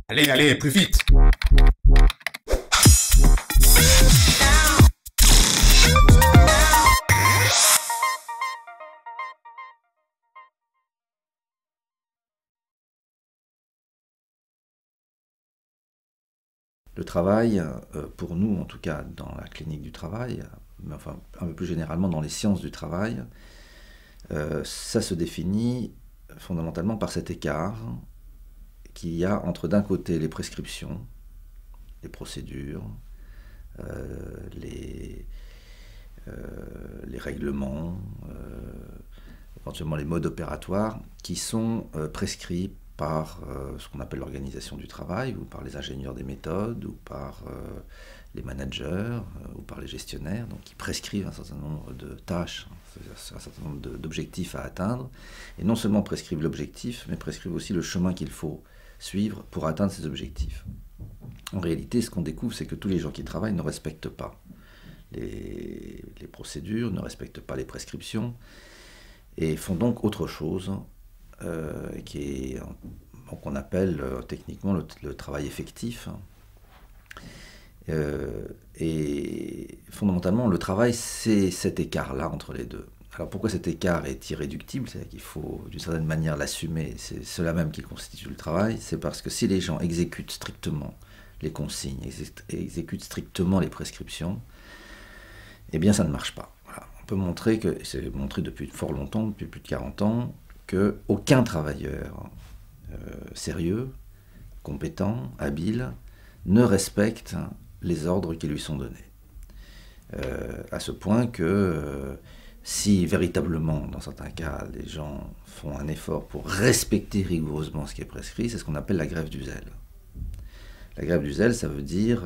Allez, allez, plus vite! Le travail, pour nous en tout cas dans la clinique du travail, mais enfin un peu plus généralement dans les sciences du travail, ça se définit fondamentalement par cet écart qu'il y a entre d'un côté les prescriptions, les procédures, les règlements, éventuellement les modes opératoires qui sont prescrits par ce qu'on appelle l'organisation du travail, ou par les ingénieurs des méthodes, ou par les managers, ou par les gestionnaires, donc qui prescrivent un certain nombre de tâches, un certain nombre d'objectifs à atteindre, et non seulement prescrivent l'objectif, mais prescrivent aussi le chemin qu'il faut suivre pour atteindre ces objectifs. En réalité, ce qu'on découvre, c'est que tous les gens qui travaillent ne respectent pas les procédures, ne respectent pas les prescriptions, et font donc autre chose, qu'on appelle techniquement le travail effectif. Et fondamentalement, le travail, c'est cet écart-là entre les deux. Alors pourquoi cet écart est irréductible? C'est-à-dire qu'il faut d'une certaine manière l'assumer, c'est cela même qui constitue le travail. C'est parce que si les gens exécutent strictement les consignes, exécutent strictement les prescriptions, eh bien ça ne marche pas. Voilà. On peut montrer que, et c'est montré depuis fort longtemps, depuis plus de 40 ans, qu'aucun travailleur sérieux, compétent, habile, ne respecte les ordres qui lui sont donnés. À ce point que si véritablement, dans certains cas, les gens font un effort pour respecter rigoureusement ce qui est prescrit, c'est ce qu'on appelle la grève du zèle. La grève du zèle, ça veut dire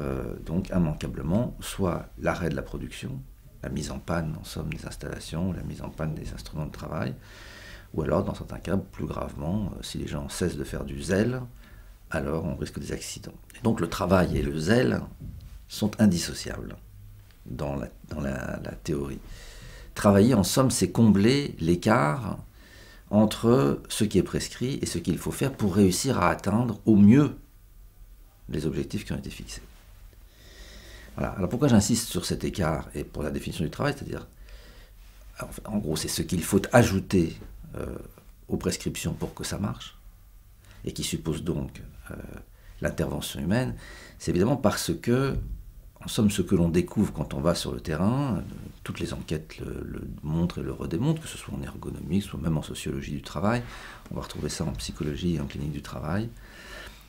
donc immanquablement soit l'arrêt de la production, la mise en panne en somme des installations, la mise en panne des instruments de travail, ou alors dans certains cas, plus gravement, si les gens cessent de faire du zèle, alors on risque des accidents. Et donc le travail et le zèle sont indissociables dans la théorie. Travailler en somme, c'est combler l'écart entre ce qui est prescrit et ce qu'il faut faire pour réussir à atteindre au mieux les objectifs qui ont été fixés. Voilà. Alors pourquoi j'insiste sur cet écart et pour la définition du travail, c'est-à-dire, en gros, c'est ce qu'il faut ajouter aux prescriptions pour que ça marche, et qui suppose donc l'intervention humaine, c'est évidemment parce que, en somme, ce que l'on découvre quand on va sur le terrain, toutes les enquêtes le montrent et le redémontrent, que ce soit en ergonomie, soit même en sociologie du travail, on va retrouver ça en psychologie et en clinique du travail,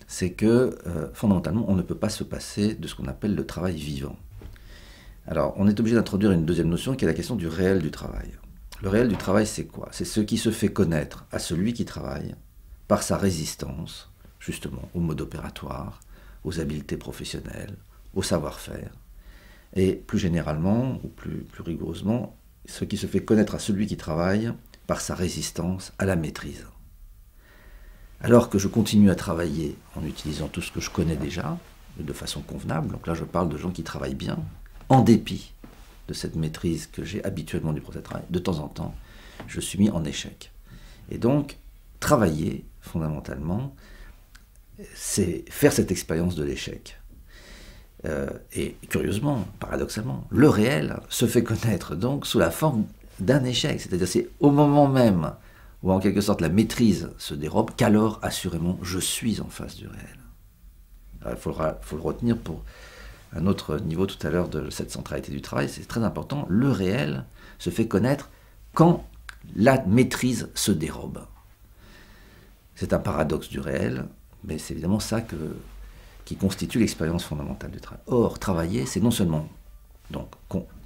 c'est que, fondamentalement, on ne peut pas se passer de ce qu'on appelle le travail vivant. Alors, on est obligé d'introduire une deuxième notion qui est la question du réel du travail. Le réel du travail, c'est quoi? C'est ce qui se fait connaître à celui qui travaille par sa résistance, justement, au mode opératoire, aux habiletés professionnelles, au savoir-faire, et plus généralement, ou plus rigoureusement, ce qui se fait connaître à celui qui travaille par sa résistance à la maîtrise. Alors que je continue à travailler en utilisant tout ce que je connais déjà, de façon convenable, donc là je parle de gens qui travaillent bien, en dépit de cette maîtrise que j'ai habituellement du processus de travail, de temps en temps, je suis mis en échec. Et donc, travailler, fondamentalement, c'est faire cette expérience de l'échec. Et curieusement, paradoxalement, le réel se fait connaître donc sous la forme d'un échec. C'est-à-dire c'est au moment même où en quelque sorte la maîtrise se dérobe qu'alors, assurément, je suis en face du réel. Il faut le retenir pour un autre niveau tout à l'heure de cette centralité du travail, c'est très important, le réel se fait connaître quand la maîtrise se dérobe. C'est un paradoxe du réel, mais c'est évidemment ça qui constitue l'expérience fondamentale du travail. Or, travailler, c'est non seulement donc,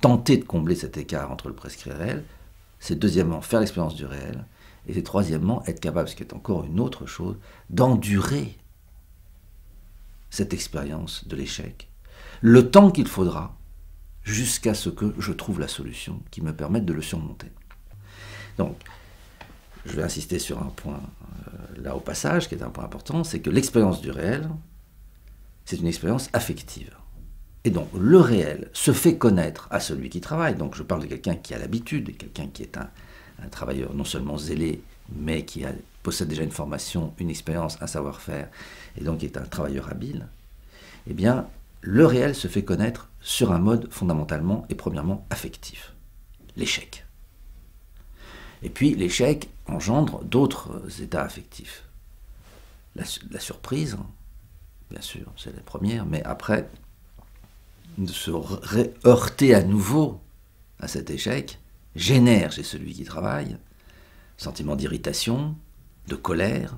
tenter de combler cet écart entre le prescrit et le réel, c'est deuxièmement faire l'expérience du réel, et c'est troisièmement être capable, ce qui est encore une autre chose, d'endurer cette expérience de l'échec, le temps qu'il faudra jusqu'à ce que je trouve la solution qui me permette de le surmonter. Donc, je vais insister sur un point là au passage, qui est un point important, c'est que l'expérience du réel, c'est une expérience affective. Et donc, le réel se fait connaître à celui qui travaille. Donc, je parle de quelqu'un qui a l'habitude, quelqu'un qui est un travailleur non seulement zélé, mais qui a possède déjà une formation, une expérience, un savoir-faire, et donc est un travailleur habile, eh bien, le réel se fait connaître sur un mode fondamentalement et premièrement affectif, l'échec. Et puis l'échec engendre d'autres états affectifs. La surprise, bien sûr, c'est la première, mais après, de se heurter à nouveau à cet échec génère chez celui qui travaille sentiment d'irritation, de colère.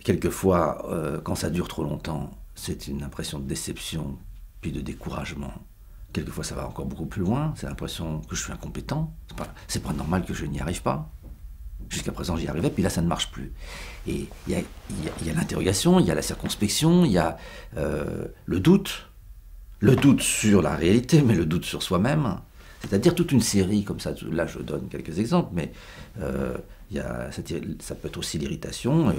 Quelquefois, quand ça dure trop longtemps, c'est une impression de déception, puis de découragement. Quelquefois, ça va encore beaucoup plus loin, c'est l'impression que je suis incompétent, c'est pas normal que je n'y arrive pas. Jusqu'à présent, j'y arrivais, puis là, ça ne marche plus. Et il y a l'interrogation, il y a la circonspection, il y a le doute sur la réalité, mais le doute sur soi-même. C'est-à-dire toute une série comme ça. Là, je donne quelques exemples, mais ça peut être aussi l'irritation,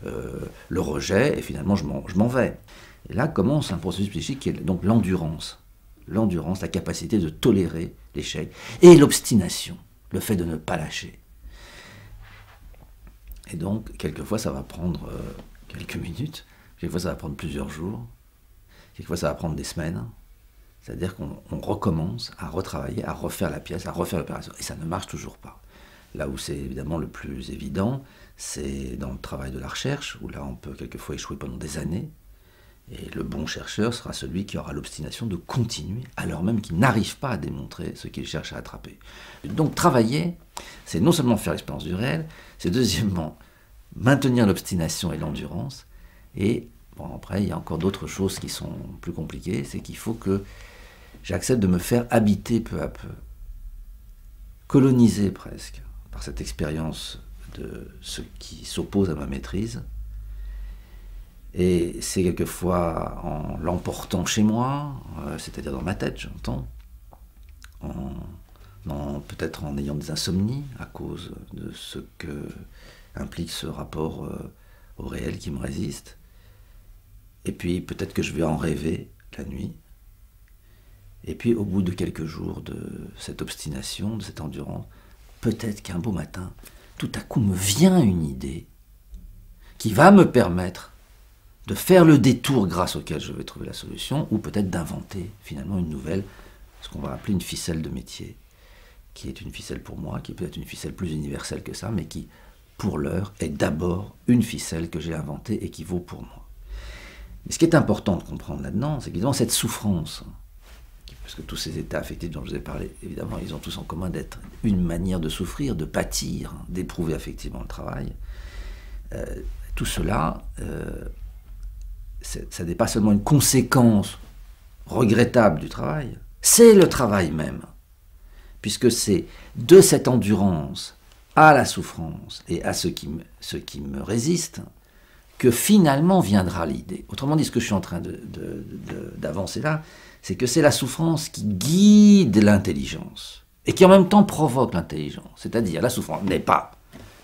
le rejet, et finalement, je m'en vais. Et là commence un processus psychique qui est donc l'endurance. L'endurance, la capacité de tolérer l'échec, et l'obstination, le fait de ne pas lâcher. Et donc, quelquefois, ça va prendre quelques minutes, quelquefois, ça va prendre plusieurs jours, quelquefois, ça va prendre des semaines. C'est-à-dire qu'on recommence à retravailler, à refaire la pièce, à refaire l'opération. Et ça ne marche toujours pas. Là où c'est évidemment le plus évident, c'est dans le travail de la recherche, où là, on peut quelquefois échouer pendant des années. Et le bon chercheur sera celui qui aura l'obstination de continuer, alors même qu'il n'arrive pas à démontrer ce qu'il cherche à attraper. Donc travailler, c'est non seulement faire l'expérience du réel, c'est deuxièmement maintenir l'obstination et l'endurance. Et bon, après, il y a encore d'autres choses qui sont plus compliquées, c'est qu'il faut que j'accepte de me faire habiter peu à peu, coloniser presque, par cette expérience de ce qui s'oppose à ma maîtrise. Et c'est quelquefois en l'emportant chez moi, c'est-à-dire dans ma tête, j'entends, peut-être en ayant des insomnies à cause de ce que implique ce rapport au réel qui me résiste. Et puis peut-être que je vais en rêver la nuit. Et puis au bout de quelques jours de cette obstination, de cette endurance, peut-être qu'un beau matin, tout à coup me vient une idée qui va me permettre de faire le détour grâce auquel je vais trouver la solution, ou peut-être d'inventer finalement une nouvelle, ce qu'on va appeler une ficelle de métier, qui est une ficelle pour moi, qui est peut-être une ficelle plus universelle que ça, mais qui, pour l'heure, est d'abord une ficelle que j'ai inventée et qui vaut pour moi. Mais ce qui est important de comprendre là-dedans, c'est qu'évidemment cette souffrance, parce que tous ces états affectifs dont je vous ai parlé, évidemment, ils ont tous en commun d'être une manière de souffrir, de pâtir, d'éprouver affectivement le travail. Tout cela, ça n'est pas seulement une conséquence regrettable du travail, c'est le travail même. Puisque c'est de cette endurance à la souffrance et à ce qui me résiste que finalement viendra l'idée. Autrement dit, ce que je suis en train d'avancer là, c'est que c'est la souffrance qui guide l'intelligence et qui en même temps provoque l'intelligence. C'est-à-dire, la souffrance n'est pas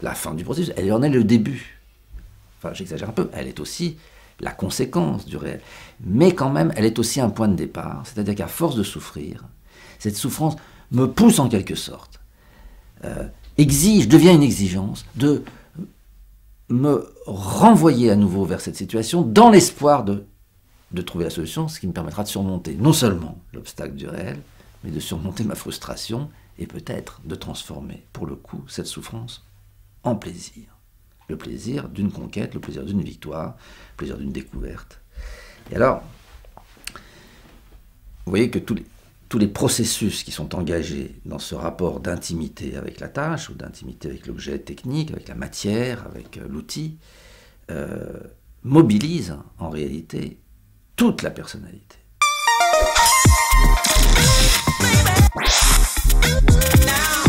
la fin du processus, elle en est le début. Enfin, j'exagère un peu, elle est aussi la conséquence du réel. Mais quand même, elle est aussi un point de départ, c'est-à-dire qu'à force de souffrir, cette souffrance me pousse en quelque sorte, devient une exigence de me renvoyer à nouveau vers cette situation dans l'espoir de trouver la solution, ce qui me permettra de surmonter non seulement l'obstacle du réel, mais de surmonter ma frustration et peut-être de transformer, pour le coup, cette souffrance en plaisir. Le plaisir d'une conquête, le plaisir d'une victoire, le plaisir d'une découverte. Et alors, vous voyez que tous les processus qui sont engagés dans ce rapport d'intimité avec la tâche, ou d'intimité avec l'objet technique, avec la matière, avec l'outil, mobilisent en réalité toute la personnalité. Now.